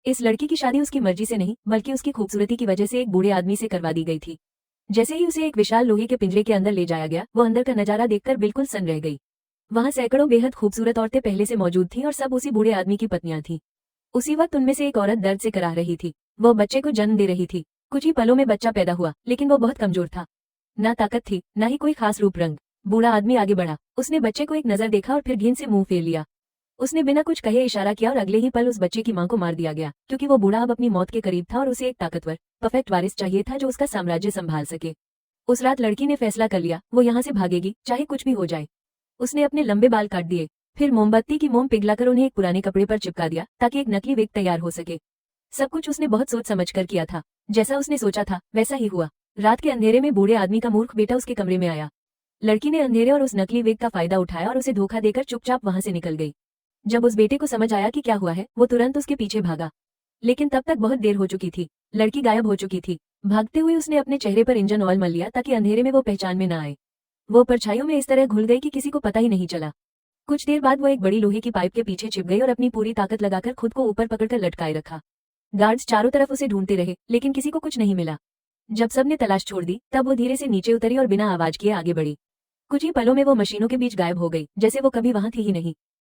इस लड़की की शादी उसकी मर्जी से नहीं बल्कि उसकी खूबसूरती की वजह से एक बूढ़े आदमी से करवा दी गई थी। जैसे ही उसे एक विशाल लोहे के पिंजरे के अंदर ले जाया गया, वो अंदर का नजारा देखकर बिल्कुल सन रह गई। वहां सैकड़ों बेहद खूबसूरत औरतें पहले से मौजूद थीं और सब उसी बूढ़े आदमी की पत्नियां थीं। उसी वक्त उनमें से एक औरत दर्द से कराह रही थी। वो बच्चे को जन्म दे रही थी। कुछ ही पलों में बच्चा पैदा हुआ, लेकिन वो बहुत कमजोर था। ना ताकत थी, ना ही कोई खास रूप रंग। बूढ़ा आदमी आगे बढ़ा। उसने बच्चे को एक नजर देखा और फिर घिन से मुंह फेर लिया। उसने बिना कुछ कहे इशारा किया और अगले ही पल उस बच्चे की मां को मार दिया गया, क्योंकि वो बूढ़ा अब अपनी मौत के करीब था और उसे एक ताकतवर, परफेक्ट वारिस चाहिए था जो उसका साम्राज्य संभाल सके। उस रात लड़की ने फैसला कर लिया, वो यहाँ से भागेगी, चाहे कुछ भी हो जाए। उसने अपने लंबे बाल काट दिए, फिर मोमबत्ती की मोम पिघलाकर उन्हें एक पुराने कपड़े पर चिपका दिया ताकि एक नकली विग तैयार हो सके। सब कुछ उसने बहुत सोच समझ कर किया था। जैसा उसने सोचा था वैसा ही हुआ। रात के अंधेरे में बूढ़े आदमी का मूर्ख बेटा उसके कमरे में आया। लड़की ने अंधेरे और उस नकली विग का फायदा उठाया और उसे धोखा देकर चुपचाप वहां से निकल गई। जब उस बेटे को समझ आया कि क्या हुआ है, वो तुरंत उसके पीछे भागा, लेकिन तब तक बहुत देर हो चुकी थी। लड़की गायब हो चुकी थी। भागते हुए उसने अपने चेहरे पर इंजन ऑयल मल लिया ताकि अंधेरे में वो पहचान में न आए। वो परछाइयों में इस तरह घुल गई कि किसी को पता ही नहीं चला। कुछ देर बाद वो एक बड़ी लोहे की पाइप के पीछे छिप गई और अपनी पूरी ताकत लगाकर खुद को ऊपर पकड़कर लटकाए रखा। गार्ड्स चारों तरफ उसे ढूंढते रहे, लेकिन किसी को कुछ नहीं मिला। जब सबने तलाश छोड़ दी, तब वो धीरे से नीचे उतरी और बिना आवाज किए आगे बढ़ी। कुछ ही पलों में वो मशीनों के बीच गायब हो गई, जैसे वो कभी वहां थी ही नहीं।